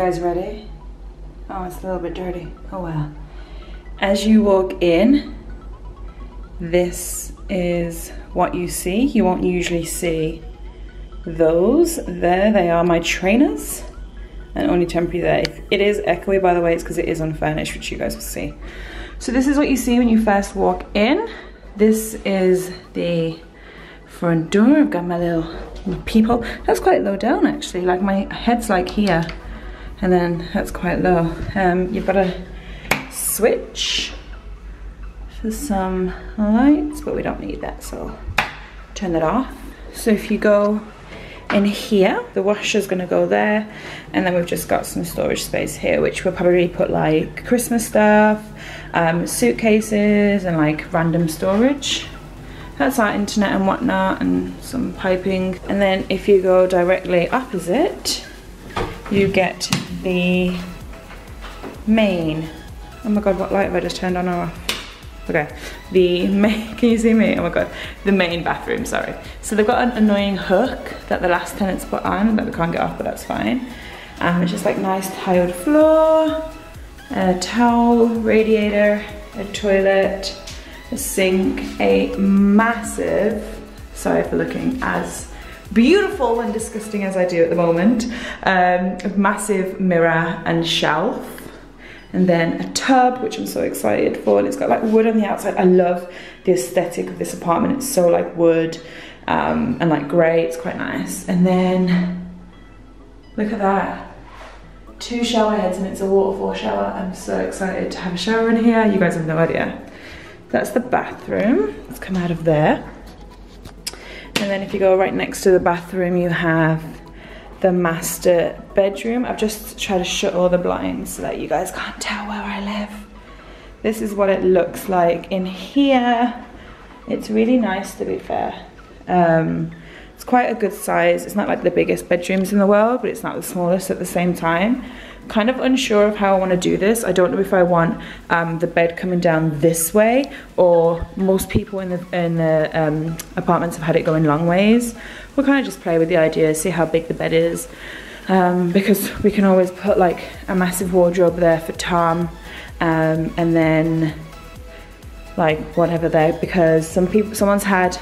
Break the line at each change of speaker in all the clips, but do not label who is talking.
guys ready? Oh, it's a little bit dirty. Oh well. As you walk in, this is what you see. You won't usually see those. There they are, my trainers, and only temporary there. If it is echoey, by the way, it's because it is unfurnished, which you guys will see. So this is what you see when you first walk in. This is the front door. I've got my little peephole. That's quite low down actually, like my head's like here, and then that's quite low. You've got a switch for some lights, but we don't need that, so turn that off. So if you go in here, the washer's gonna go there, and then we've just got some storage space here, which we'll probably put like Christmas stuff, suitcases, and like random storage. That's our internet and whatnot, and some piping. And then if you go directly opposite, you get the main, oh my god, what light have I just turned on or off? Okay, the main, can you see me? Oh my god, the main bathroom, sorry. So they've got an annoying hook that the last tenants put on that we can't get off, but that's fine. It's just like nice tiled floor, a towel, radiator, a toilet, a sink, a massive, sorry for looking as beautiful and disgusting as I do at the moment, a massive mirror and shelf. And then a tub, which I'm so excited for, and it's got like wood on the outside. I love the aesthetic of this apartment. It's so like wood and like grey, it's quite nice. And then, look at that. 2 shower heads, and it's a waterfall shower. I'm so excited to have a shower in here. You guys have no idea. That's the bathroom. Let's come out of there. And then if you go right next to the bathroom, you have the master bedroom. I've just tried to shut all the blinds so that you guys can't tell where I live. This is what it looks like in here. It's really nice, to be fair. It's quite a good size. It's not like the biggest bedrooms in the world, but it's not the smallest at the same time. Kind of unsure of how I want to do this. I don't know if I want the bed coming down this way, or most people in the apartments have had it going long ways. We'll kind of just play with the idea, see how big the bed is, because we can always put like a massive wardrobe there for Tom, and then like whatever there, because someone's had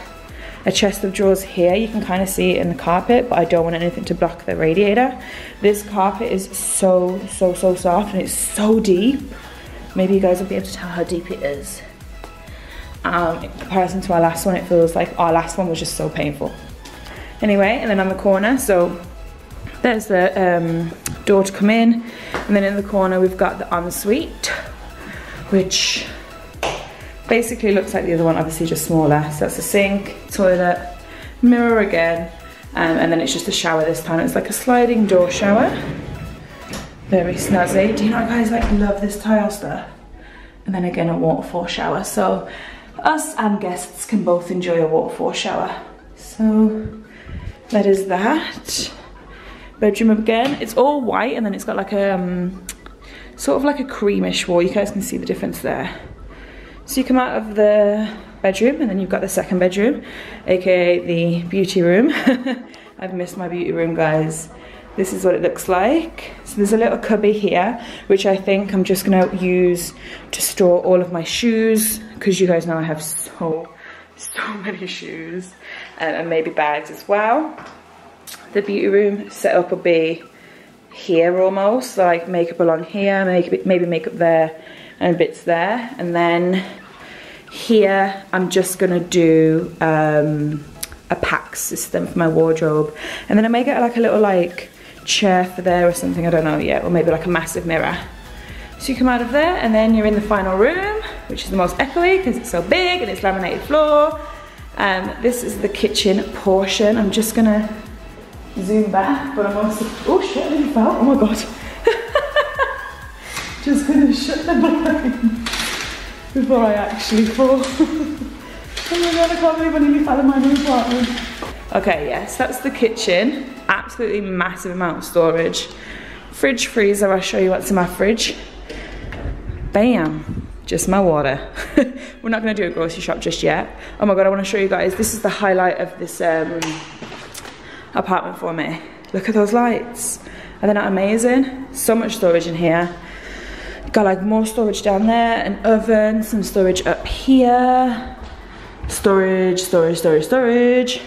a chest of drawers here. You can kind of see it in the carpet, but I don't want anything to block the radiator. This carpet is so soft, and it's so deep. Maybe you guys will be able to tell how deep it is. In comparison to our last one, it feels like our last one was just so painful. Anyway, and then on the corner, so there's the door to come in, and then in the corner we've got the ensuite, which basically looks like the other one, obviously just smaller. So that's a sink, toilet, mirror again, and then it's just a shower this time. It's like a sliding door shower. Very snazzy. Do you know, guys, like love this tile stuff? And then again, a waterfall shower. So us and guests can both enjoy a waterfall shower. So that is that. Bedroom again. It's all white, and then it's got like a sort of like a creamish wall. You guys can see the difference there. So you come out of the bedroom, and then you've got the second bedroom, aka the beauty room. I've missed my beauty room, guys. This is what it looks like. So there's a little cubby here, which I think I'm just gonna use to store all of my shoes, because you guys know I have so many shoes, and maybe bags as well. The beauty room setup will be here almost, so like makeup along here, maybe makeup there, and bits there. And then here I'm just gonna do a pack system for my wardrobe, and then I may get like a little like chair for there or something, I don't know yet, or maybe like a massive mirror. So you come out of there, and then you're in the final room, which is the most echoey because it's so big and it's laminated floor. This is the kitchen portion. I'm just gonna zoom back, but I'm also, oh shit, I nearly fell, oh my god. Just gonna shut the blind before I actually fall. Oh my god, I can't believe I nearly fell in my new apartment. Okay, yes, that's the kitchen. Absolutely massive amount of storage. Fridge, freezer, I'll show you what's in my fridge. Bam, just my water. We're not gonna do a grocery shop just yet. Oh my god, I wanna show you guys, this is the highlight of this apartment for me. Look at those lights. Are they not amazing? So much storage in here. Got like more storage down there, an oven, some storage up here. Storage, storage, storage, storage.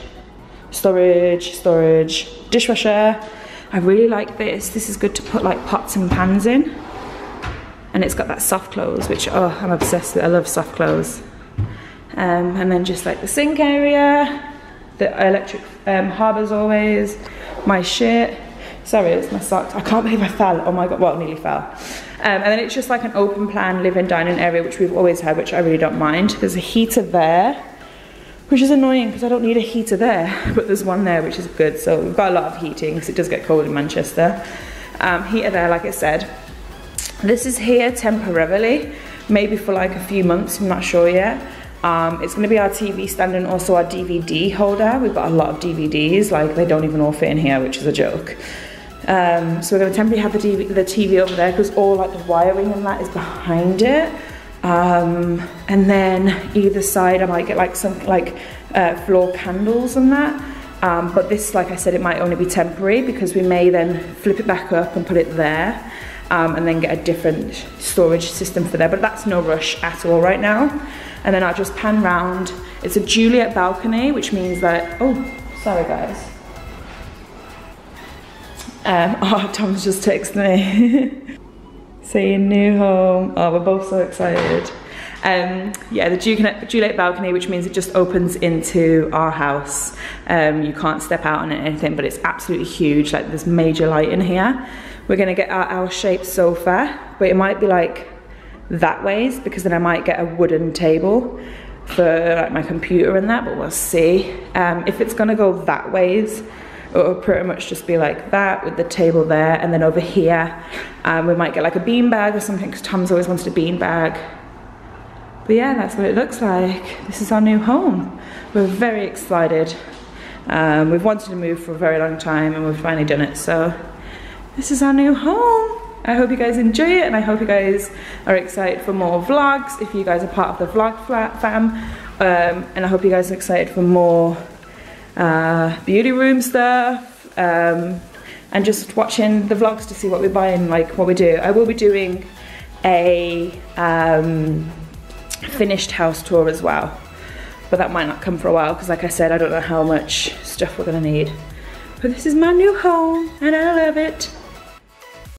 Storage, storage, dishwasher. I really like this. This is good to put like pots and pans in. And it's got that soft close, which, oh, I'm obsessed with. I love soft close. And then just like the sink area, the electric hob as always, my shit. Sorry, it's my socks. I can't believe I fell. Oh my God, well, nearly fell. And then it's just like an open plan living dining area, which we've always had, which I really don't mind. There's a heater there, which is annoying because I don't need a heater there, but there's one there, which is good. So we've got a lot of heating because it does get cold in Manchester. Heater there, like I said. This is here temporarily, maybe for like a few months, I'm not sure yet. It's gonna be our TV stand and also our DVD holder. We've got a lot of DVDs, like they don't even all fit in here, which is a joke. So we're gonna temporarily have the TV over there because all like the wiring and that is behind it. And then either side I might get like some like floor candles and that. But this, like I said, it might only be temporary because we may then flip it back up and put it there. And then get a different storage system for there, but that's no rush at all right now. And then I'll just pan round. It's a Juliet balcony, which means that, oh, sorry guys. Oh, Tom's just texted me. Saying new home. Oh, we're both so excited. Yeah, the Juliet balcony, which means it just opens into our house. You can't step out on it or anything, but it's absolutely huge. Like there's major light in here. We're gonna get our L-shaped sofa, but it might be like that ways because then I might get a wooden table for like my computer and that, but we'll see. If it's gonna go that ways, it'll pretty much just be like that with the table there, and then over here, we might get like a beanbag or something because Tom's always wanted a beanbag. But yeah, that's what it looks like. This is our new home. We're very excited. We've wanted to move for a very long time and we've finally done it, so this is our new home. I hope you guys enjoy it and I hope you guys are excited for more vlogs if you guys are part of the vlog fam. And I hope you guys are excited for more beauty room stuff and just watching the vlogs to see what we're buying, like what we do. I will be doing a finished house tour as well, but that might not come for a while because like I said, I don't know how much stuff we're gonna need. But this is my new home and I love it.